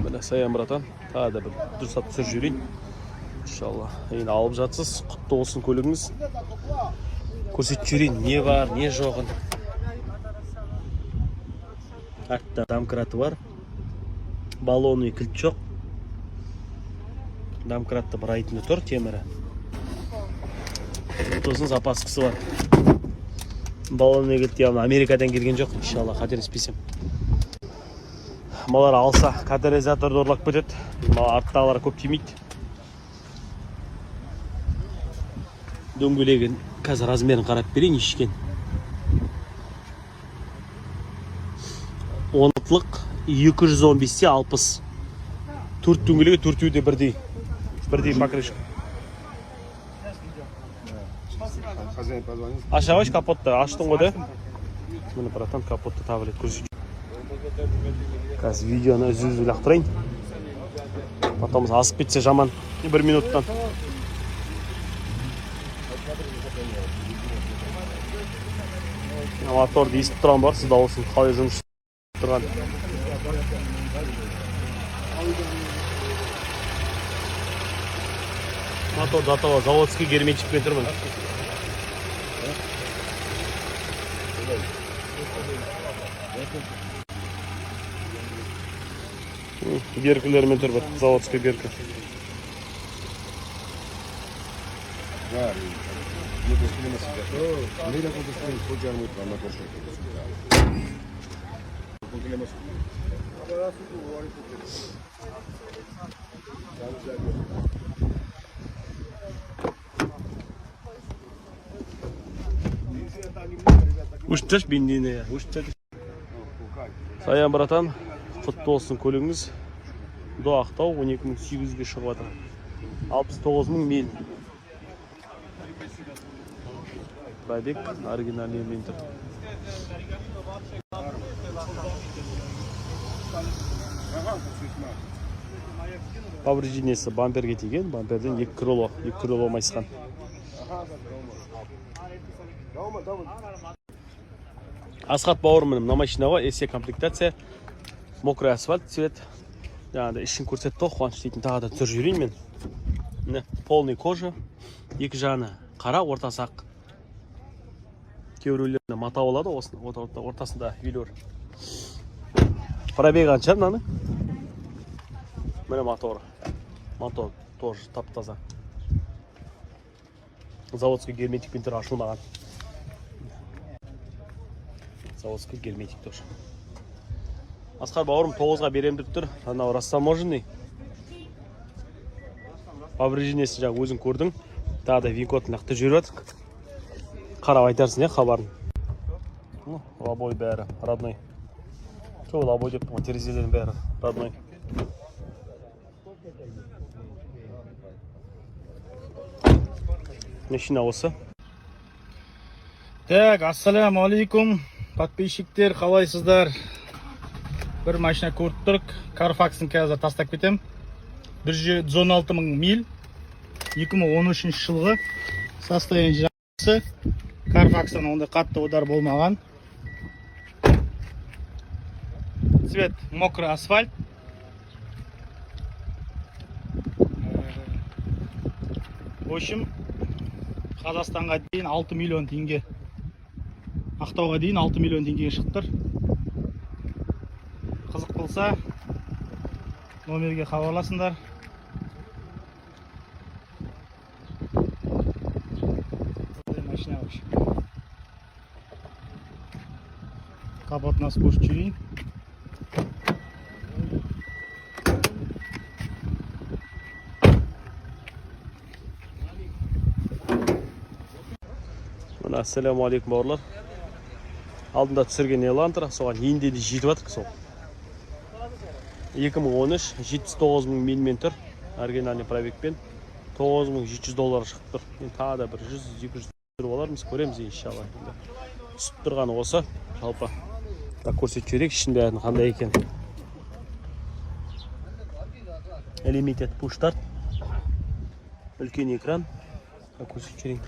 Міне Саян братан, тағы да бір дұрыстап түсіріп жіберейін. Иншалла. Енді алып жатсыз, құтты болсын көлігіңіз. Көрсетіп жіберейін, не бар, не жоғын. Артта домкраты бар. Баллоны кілт жоқ. Домкратты бір айтында тұр, темірі. Сосын запаскысы бар. Баллоны кілт явно Америкадан келген жоқ, иншалла, қателеспесем. Малар алса, катализаторды орлап кетеді. Арттағылар көп тимейді. Дөңгелегін қазір размерін қарап берейін, ешкен. 10-лық 215-те 60. 4 дөңгелегі 4-ті де бірдей покрышка. Аша қойш капотты, аштың ғой да? Мені братан капотты табілет көрсетші. Қазір видеоны үзіп лақтырайын. Потом асып кетсе жаман 1 минуттан. Моторды естіп тұрған бар, сізді олсын қалай жұмыс тұрған. Мотор затова заводский герметикпен тұрмын. Беркілермен тұр бір, заводский беркі. Ұштыш бендіне, ұштыш. Саян братан, құтты болсын көлігіңіз. До Ақтау 12.800-ге шығып жатыр. 69.000 миль. Пробег оригинальный элементер. Повреждениесі бамперге тиген, бамперден 2 крыло майысқан. Асхат бауырым, мына машинаға SE комплектация, мокрый асфальт цвет. Жаңағыда ішін көрсетті, қуаныш дейтін тағы да түсір жүрейін мен. Міне, полный кожа, екі жағына қара, ортасы ақ. Кейбіреулеріне мата болады, ортасында велюр. Пробег қанша мынаны? Міне мотор. Мотор тоже тап-таза. Заводский герметикпен тұр, ашылмаған. Заводский герметик тоже. Асқар бауырым 9-ға берем деп тұр. Анау растаможенный. Повреждениесі жаңа өзің көрдің. Тағы да винкотын ақты жүріп жатыр. Қарап айтарсың, хабарын. Лобой бәрі, родной. Сол лобой деп тұр, терезелерін бәрі, родной. Машина осы. Так, ассаламу алейкум, подписчиктер, қалайсыздар? Бір машина көріп тұрық, Carfax'ын қазір тастап кетем. 116.000 миль, 2013 жылғы состояние жақсы. Carfax'tan ондай қатты удар болмаған. Цвет мокрый асфальт. В общем, Қазақстанға дейін 6 миллион теңге. Ақтауға дейін 6 миллион теңгеге шықтыр. Қызық болса, номерге хабарласыңдар. Машина вообще. Капот нас көшіп жүрейін. Ассаламу алейкум бауырлар. Алдында түсірген Элантра, соған енді де жетіп жатыр сол. 2013 79.000 мильмен тұр, оригинальный пробегпен $9.700 шығып тұр. Енді тағы да бір 100-200 болармыз, көреміз иншалла. Түсіп тұрғаны осы, жалпы. Көрсетіп жіберейік, ішін бәрін қандай екен. Limited push start. Үлкен экран. Көрсетіп жіберейік.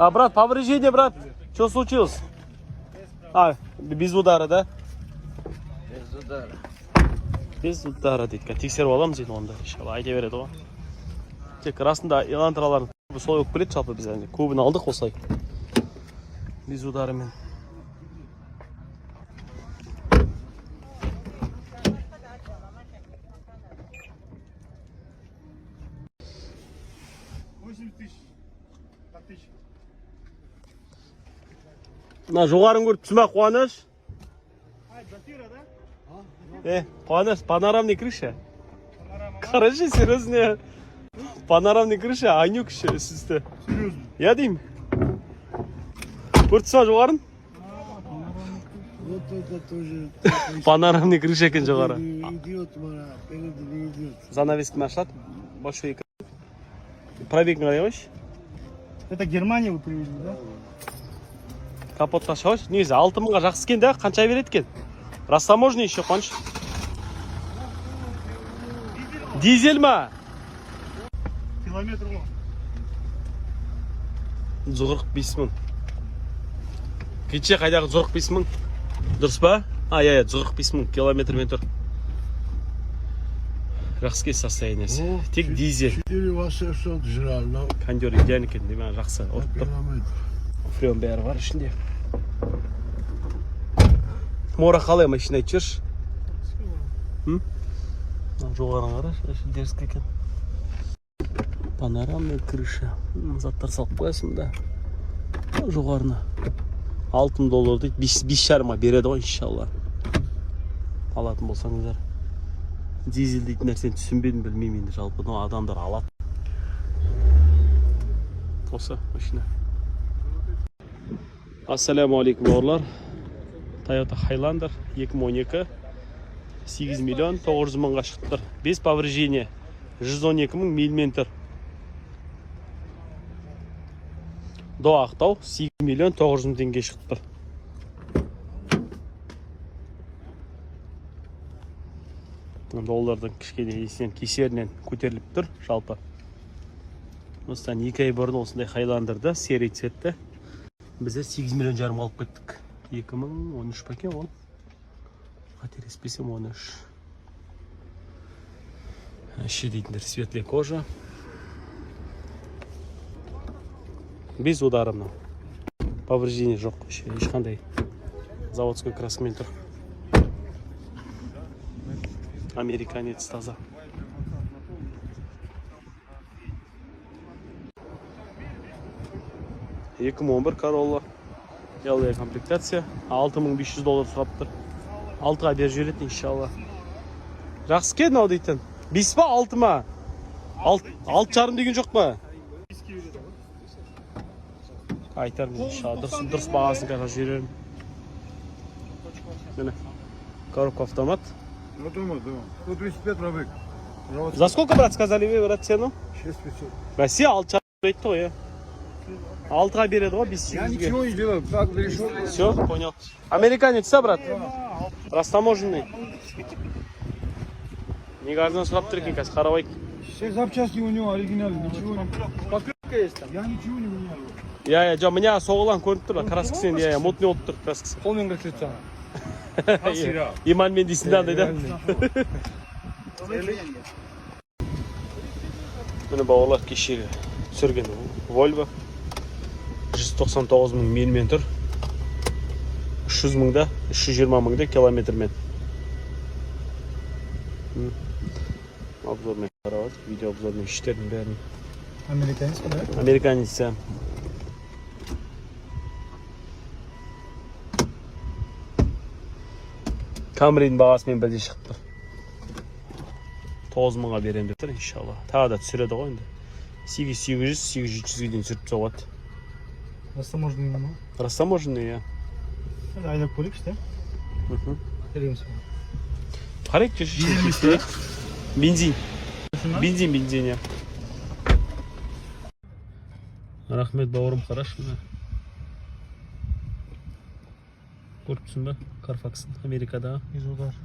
Брат, повреждение, брат. Что случилось? Без удара, да? Без удара дейді. Тексеріп аламыз енді онда. Иншалла айта береді ғой. Тек расында элантралардың көбі солай болып келеді жалпы біз әне. Көбін алдық осылай. Без ударымен. Мына жоғарын көріп түсіме Қуаныш. Қуаныш, панорамный крыша. Короче, серьезно. Панорамный крыша, анюк үсті. Серьезно? Я деймін. Көріп түсіме жоғарын? Вот это тоже. Панорамный крыша екен жоғары. Идиот, мара, переді не идиот. Занавескіні ашылады. Большой экран. Пробегін қарай қойшы. Это Германия вы привезли, да? Капотқа шығаш. Негізі 6000-ға жақсы екен да, қанша береді екен? Растаможный еще қанша? Дизель ма? Километр ғой. 45 мың. Кеше қайдағы 45 мың? Дұрыс па? Иә, 45 мың километрмен тұр. Жақсы состояниесі. Тек дизель. 4800 жрал, но Кондер идеально екен, деймін, жақсы. километр. Френ бәрі бар ішінде. Мора қалай машина айтып жүрші? Жоғарың қара, дерзкі екен. Панорамный крыша. Заттар салып қоясың да. Жоғарына. $6000 дейді. 5,5 береді ғой, иншалла. Алатын болсаңыздар. Дизель дейтін нәрсені түсінбедім, білмеймін енді жалпы. Адамдар алады. Осы машина. Ассаламу алейкум бауырлар. Toyota Highlander 2012 8 миллион 900 мыңға шықтыр. 5 повреждение 112 мың мильмен тұр. До Ақтау 8 миллион 900 мың теңге шықтыр. Доллардың кішкене есінен кесерінен көтеріліп тұр жалпы. Осыдан 2 ай бұрын осындай Highlander'ды серий цветті бізде 8 миллион жарым алып кеттік. 2013 пакен ол. Қателеспесем 13. Іші дейтіндер светлый кожа. Без удара мынау. Повреждение жоқ. Ешқандай заводской краскамен тұр. Американец таза. $2011 Corolla. Ялая комплектация. $6500 сұрап тұр. 6-ға бер жүреді, иншалла. Жақсы кен ау дейтін. 5 па, 6 ма? 6,5 деген жоқ па? Айтарым, иншалла. Дұрыс бағасын қаға жүрерім. Мені. Коробка автомат. Автомат, да. 135 пробег. За сколько, брат, сказали вы, брат, цену? 6500. Россия 6,5 айтты ғой, я. 6-ға береді ғой, 5 Я ничего не делал, так решил. Все, понял. Американец, да, брат? Растаможенный. Негаздан сұрап тұр екен, қазір қарабайық. Все запчасти у него оригинальные, ничего не... Подписка есть там? Я ничего не менял. Я, жо, міне соғылған көрініп тұр, краскісен, я, мутный болып тұр краскісі. Қолмен қыршетса. Иманмен дейсің да, андай да? Міне бауырлар кешегі түсірген Volvo. 199 мың мильмен тұр. 300 мыңда, 320 мыңда километрмен. Обзормен қарауыз, видео обзормен іштердің бәрін. Американец, да? Американец, ja. Камридің бағасымен бірде шығып тұр. 9 мыңға берем деп тұр, иншалла. Тағы да түсіреді ғой енді. 800, 800-ге дейін сүріп соғады. Растаможенный ма? Растаможенный, ja. Айдап көрейік, да? Көреміз. Қарайық жүрші. Бензин. Бензин, ja. Рахмет бауырым, қарашы мына. Көріп түсін ба? Carfax'ın Америкадағы. Без удар.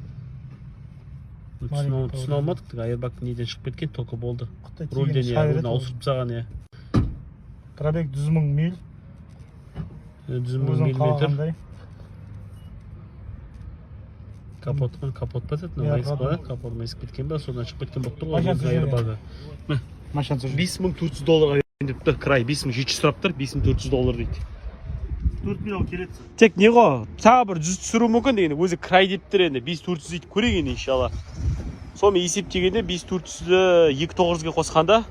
Түсін алмадық, айырбак неден шығып кеткен, тоқы болды. Рөлден ауысырып тастаған, ja. Пробег 100 мың миль. 100 мың мильметр. капот бітеді, капот есіп кеткен ба, содан шығып кеткен болып тұр ғой. Машинасы жөне. Airbag'ы. Машинасы жүр. 5400 берген депті, край 5700 сұрап тұр, $5400 дейді. 4 миллион келеді. Тек не ғой, тағы бір 100 түсіру мүмкін дегенде, өзі край деп тұр енді, 5400 дейді көрейік енді иншалла. Сонымен есептегенде 5400-ді 2900-ге қосқанда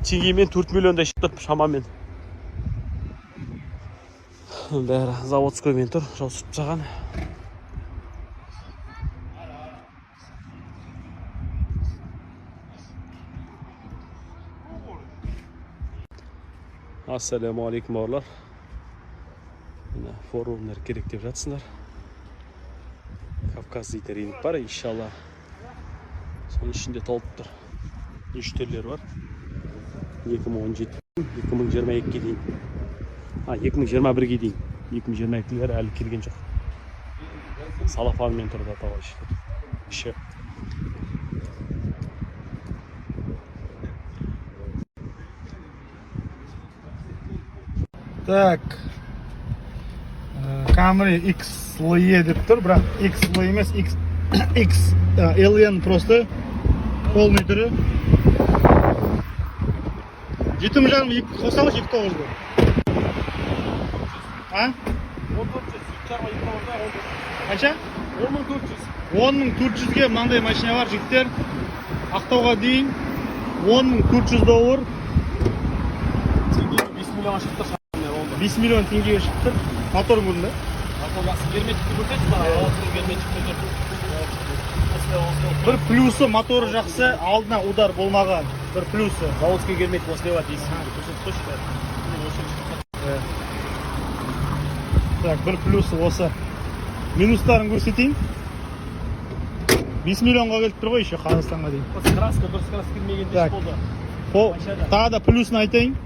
теңгемен 4 миллиондай шығып шамамен. Бәрі заводскоймен тұр, жаусырып тастаған. Ассаламу алейкум бауырлар. Мына форумдар керек деп жатсыңдар. Кавказ дейді ринг бар, иншалла. Соның ішінде толып тұр. 3 түрлері бар. 2017, 2022-ге дейін. 2021-ге дейін. 2022-лер әлі келген жоқ. Салафанмен тұрды атауы іші. Так. Camry XLE деп тұр, бірақ XLE емес, XLN просто полный түрі. 7,5 қосалы 2900 ғой. А? 1400, Қанша? 10400. 10.400-ге маңдай машина бар, жігіттер. Ақтауға дейін $10.400. 5 миллион шықты. 5 миллион теңгеге шықты. Мотор көрінді. Герметикті көрсетші бара, ауысының герметикті көрсетші. Бір плюсы моторы жақсы, алдына удар болмаған. Бір плюсы. Заводский герметик осылай дейсің. Так, бір плюсы осы. Минустарын көрсетейін. 5 миллионға келіп тұр ғой еще Қазақстанға дейін. Краска, дұрыс краска келмеген деш Так. болды. Тағы да плюсын айтайын.